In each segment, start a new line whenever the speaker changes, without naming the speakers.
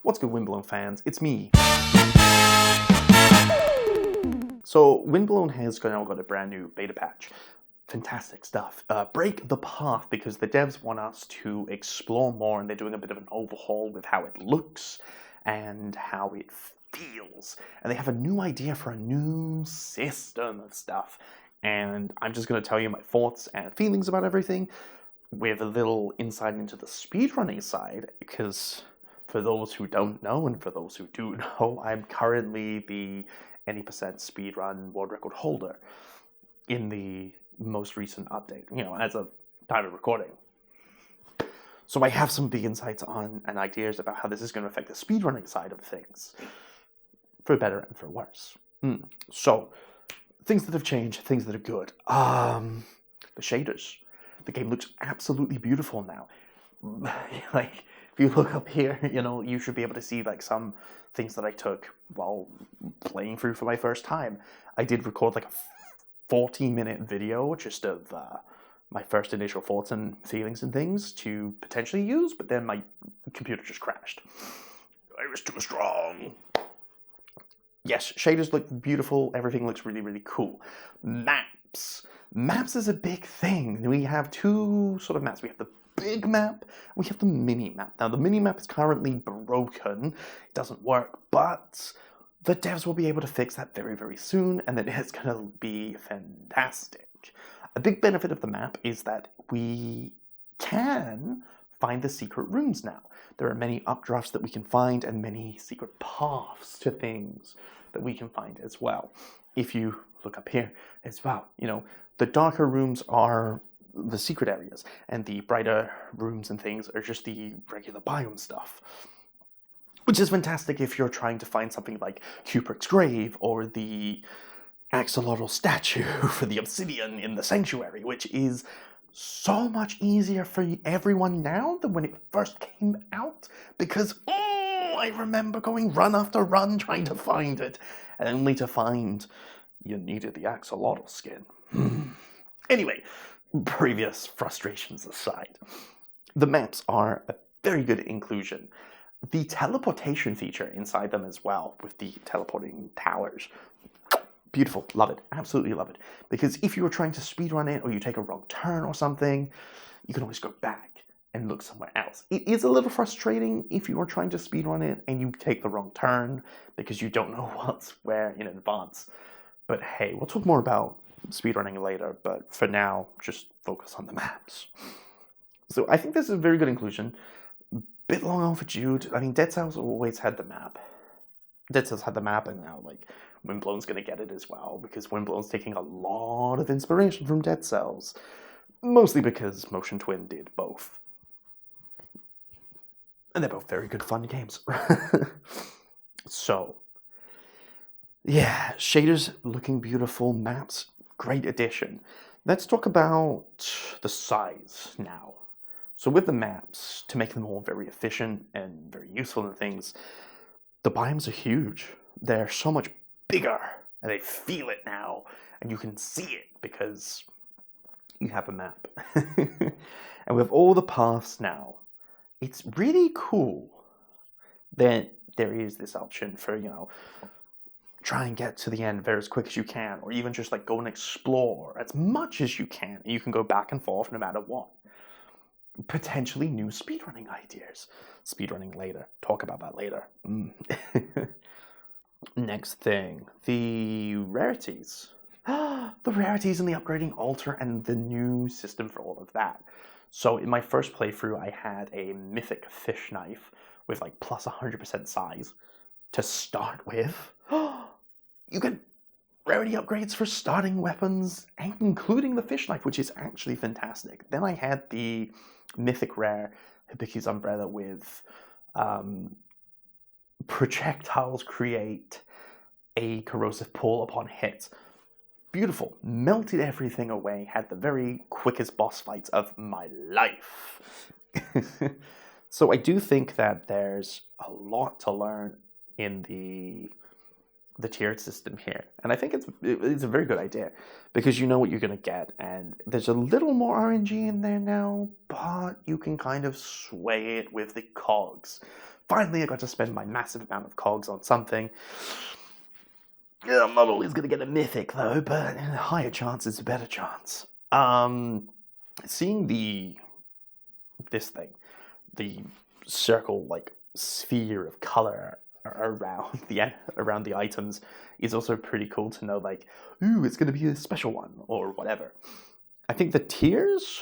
What's good, Windblown fans? It's me. So, Windblown has now got a brand new beta patch. Fantastic stuff. Break the path, because the devs want us to explore more, and they're doing a bit of an overhaul with how it looks and how it feels. And they have a new idea for a new system of stuff. And I'm just going to tell you my thoughts and feelings about everything with a little insight into the speedrunning side, because for those who don't know, and for those who do know, I'm currently the any percent speedrun world record holder in the most recent update, as of time of recording. So I have some big insights on and ideas about how this is going to affect the speedrunning side of things, for better and for worse. So, things that have changed, things that are good. The shaders. The game looks absolutely beautiful now. Like, if you look up here, you should be able to see like some things that I took while playing through for my first time. I did record like a 40-minute video just of my first initial thoughts and feelings and things to potentially use, but then my computer just crashed. I was too strong. Yes, shaders look beautiful. Everything looks really, really cool. Maps. Maps is a big thing. We have two sort of maps. We have the big map, we have the mini map. Now, the mini map is currently broken. It doesn't work, but the devs will be able to fix that very, very soon, and then it's going to be fantastic. A big benefit of the map is that we can find the secret rooms now. There are many updrafts that we can find, and many secret paths to things that we can find as well. If you look up here as well, the darker rooms are the secret areas, and the brighter rooms and things are just the regular biome stuff. Which is fantastic if you're trying to find something like Kubrick's grave, or the axolotl statue for the obsidian in the sanctuary, which is so much easier for everyone now than when it first came out, because I remember going run after run trying to find it, and only to find you needed the axolotl skin. Anyway, previous frustrations aside, the maps are a very good inclusion. The teleportation feature inside them as well, with the teleporting towers, beautiful, love it, absolutely love it. Because if you were trying to speedrun it, or you take a wrong turn or something, you can always go back and look somewhere else. It is a little frustrating if you are trying to speedrun it and you take the wrong turn, because you don't know what's where in advance. But hey, we'll talk more about speedrunning later, but for now, just focus on the maps. So I think this is a very good inclusion. Bit long overdue. I mean, Dead Cells always had the map. Dead Cells had the map, and now, Windblown's going to get it as well, because Windblown's taking a lot of inspiration from Dead Cells. Mostly because Motion Twin did both. And they're both very good fun games. So, yeah, shaders looking beautiful, maps, great addition. Let's talk about the size now. So with the maps, to make them all very efficient and very useful and things, the biomes are huge. They're so much bigger, and they feel it now, and you can see it because you have a map. And with all the paths now, it's really cool that there is this option for, try and get to the end very as quick as you can, or even just go and explore as much as you can. You can go back and forth no matter what. Potentially new speedrunning ideas. Speedrunning later. Talk about that later. Next thing, the rarities. The rarities and the upgrading altar and the new system for all of that. So in my first playthrough, I had a mythic fish knife with plus 100% size to start with. You get rarity upgrades for starting weapons, and including the fish knife, which is actually fantastic. Then I had the mythic rare Hibiki's umbrella with projectiles create a corrosive pull upon hit. Beautiful. Melted everything away. Had the very quickest boss fights of my life. So I do think that there's a lot to learn in the tiered system here. And I think it's a very good idea, because you know what you're going to get, and there's a little more RNG in there now, but you can kind of sway it with the cogs. Finally, I got to spend my massive amount of cogs on something. Yeah, I'm not always going to get a mythic, though, but a higher chance is a better chance. Seeing this thing, the circle, like, sphere of color around the items is also pretty cool to know, like, ooh, it's going to be a special one, or whatever. I think the tiers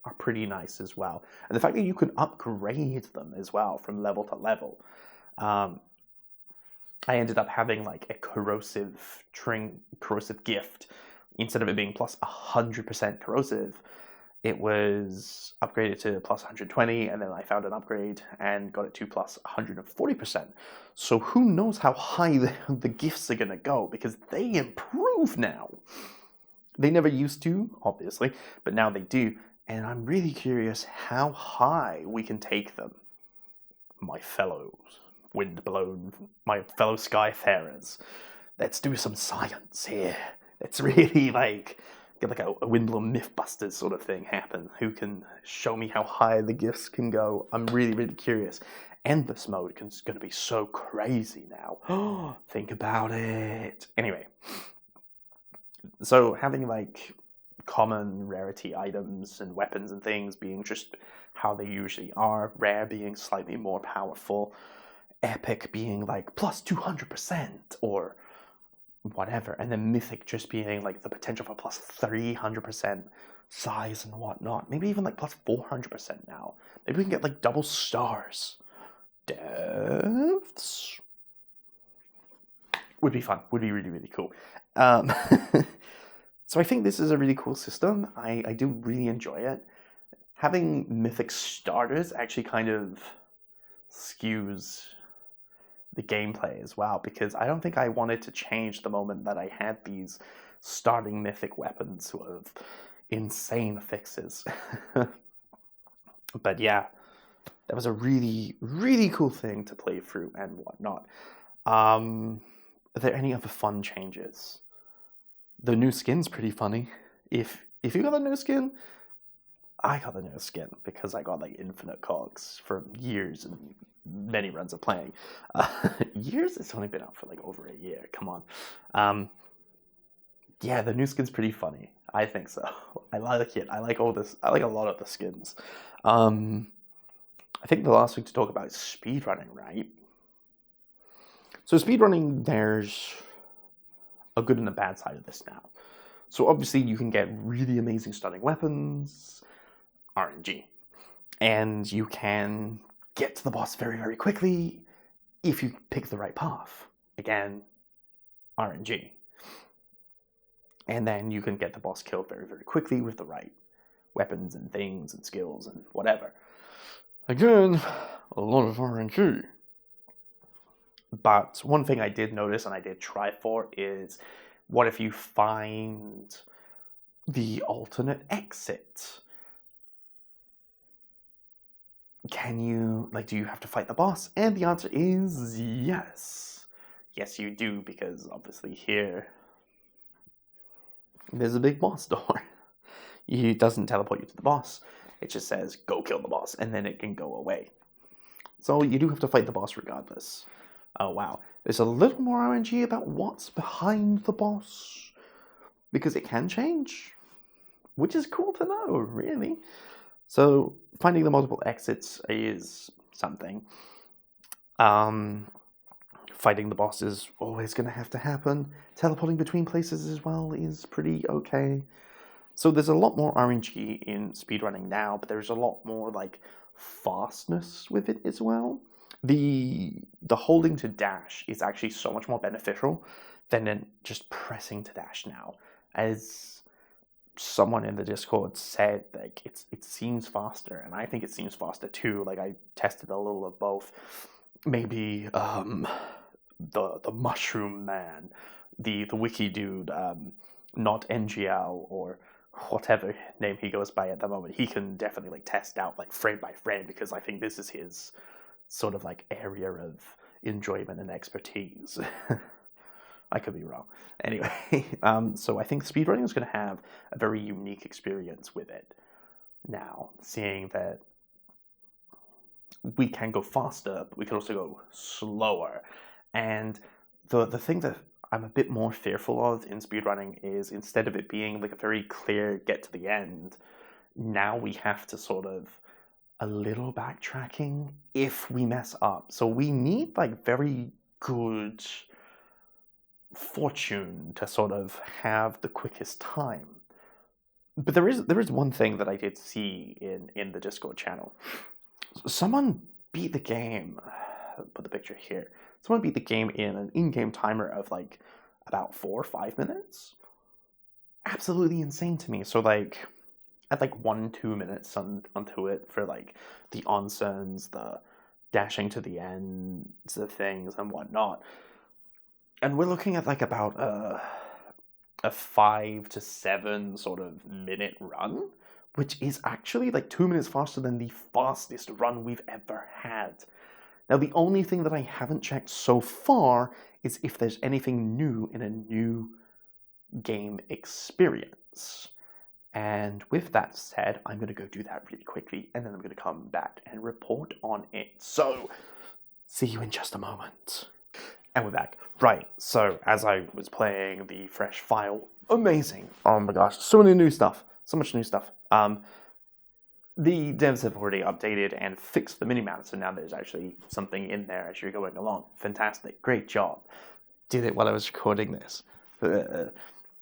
are pretty nice as well. And the fact that you can upgrade them as well from level to level. I ended up having like a corrosive gift. Instead of it being plus 100% corrosive, it was upgraded to plus 120, and then I found an upgrade and got it to plus 140%. So who knows how high the gifts are going to go, because they improve now. They never used to, obviously, but now they do. And I'm really curious how high we can take them, my fellow Windblown, my fellow Skyfarers. Let's do some science here. Let's really, like, get like a Windblown Mythbusters sort of thing happen. Who can show me how high the gifts can go? I'm really, really curious. Endless mode is going to be so crazy now. Think about it. Anyway, so having like common rarity items and weapons and things being just how they usually are, rare being slightly more powerful, epic being like plus 200% or whatever, and then mythic just being like the potential for plus 300% size and whatnot, maybe even like plus 400% now. Maybe we can get like double stars. Deaths would be fun, would be really, really cool. So I think this is a really cool system. I do really enjoy it. Having mythic starters actually kind of skews the gameplay as well, because I don't think I wanted to change the moment that I had these starting mythic weapons with insane fixes. But yeah, that was a really, really cool thing to play through and whatnot. Are there any other fun changes? The new skin's pretty funny. If you got the new skin, I got the new skin because I got like infinite cogs for years and many runs of playing. Years? It's only been out for like over a year. Come on. Yeah, the new skin's pretty funny. I think so. I like it. I like all this. I like a lot of the skins. I think the last thing to talk about is speedrunning, right? So speedrunning, there's a good and a bad side of this now. So obviously you can get really amazing stunning weapons, RNG, and you can get to the boss very, very quickly if you pick the right path. Again, RNG. And then you can get the boss killed very, very quickly with the right weapons and things and skills and whatever. Again, a lot of RNG. But one thing I did notice and I did try for is, what if you find the alternate exit? Can you, like, do you have to fight the boss? And the answer is yes. Yes, you do, because obviously here, there's a big boss door. It doesn't teleport you to the boss. It just says, go kill the boss, and then it can go away. So you do have to fight the boss regardless. Oh, wow. There's a little more RNG about what's behind the boss, because it can change, which is cool to know, really. So finding the multiple exits is something. Fighting the boss is always going to have to happen. Teleporting between places as well is pretty okay. So there's a lot more RNG in speedrunning now, but there's a lot more like fastness with it as well. The holding to dash is actually so much more beneficial than just pressing to dash now. As someone in the Discord said, like, it seems faster, and I think it seems faster too. Like, I tested a little of both. Maybe the mushroom man, the wiki dude, not NGL or whatever name he goes by at the moment, he can definitely like test out like frame by frame, because I think this is his sort of like area of enjoyment and expertise. I could be wrong. Anyway, so I think speedrunning is going to have a very unique experience with it now, seeing that we can go faster, but we can also go slower. And the thing that I'm a bit more fearful of in speedrunning is, instead of it being like a very clear get to the end, now we have to sort of a little backtracking if we mess up. So we need like very good fortune to sort of have the quickest time. But there is one thing that I did see in the Discord channel. Someone beat the game. I'll put the picture here. Someone beat the game in an in-game timer of like about 4 or 5 minutes. Absolutely insane to me. So like, at like 1-2 minutes onto it for like the onsens, the dashing to the ends of things and whatnot. And we're looking at like about a 5 to 7 sort of minute run, which is actually like 2 minutes faster than the fastest run we've ever had. Now, the only thing that I haven't checked so far is if there's anything new in a new game experience. And with that said, I'm going to go do that really quickly, and then I'm going to come back and report on it. So, see you in just a moment. And we're back. Right, so as I was playing the fresh file, amazing. Oh my gosh, so many new stuff. So much new stuff. The devs have already updated and fixed the minimap, so now there's actually something in there as you're going along. Fantastic, great job. Did it while I was recording this.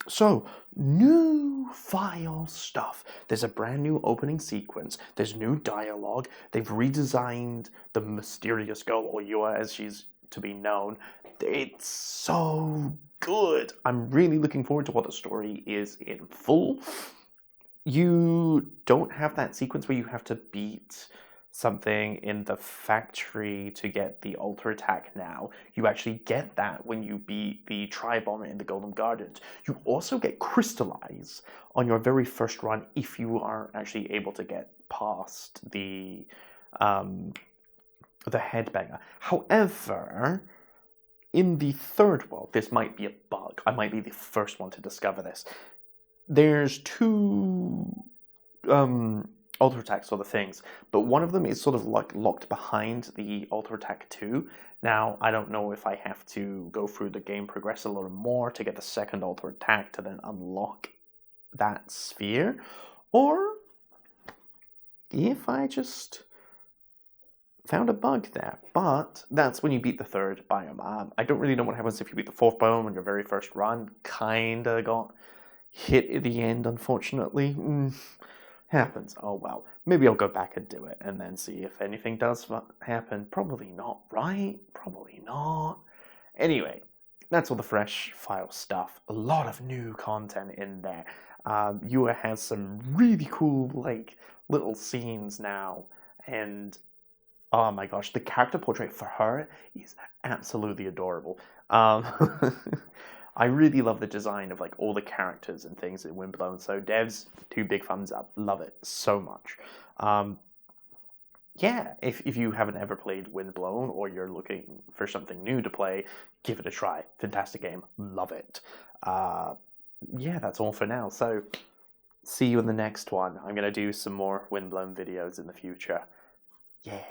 So, new file stuff. There's a brand new opening sequence. There's new dialogue. They've redesigned the mysterious girl, or Yua as she's to be known. It's so good. I'm really looking forward to what the story is in full. You don't have that sequence where you have to beat something in the factory to get the alter attack now. You actually get that when you beat the Tri-Bomber in the Golden Gardens. You also get Crystallize on your very first run if you are actually able to get past the Headbanger. However, in the third world, this might be a bug. I might be the first one to discover this. There's 2 alter attack sort of things, but one of them is sort of like locked behind the alter attack 2. Now, I don't know if I have to go through the game, progress a little more to get the second alter attack to then unlock that sphere, or if I just found a bug there. But that's when you beat the third biome. I don't really know what happens if you beat the fourth biome on your very first run. Kinda got hit at the end, unfortunately. Happens. Oh well. Maybe I'll go back and do it and then see if anything does happen. Probably not, right? Probably not. Anyway, that's all the fresh file stuff. A lot of new content in there. Yua has some really cool, like, little scenes now, and oh my gosh, the character portrait for her is absolutely adorable. I really love the design of like all the characters and things in Windblown. So devs, 2 big thumbs up. Love it so much. Yeah, if you haven't ever played Windblown or you're looking for something new to play, give it a try. Fantastic game. Love it. Yeah, that's all for now. So see you in the next one. I'm going to do some more Windblown videos in the future. Yeah.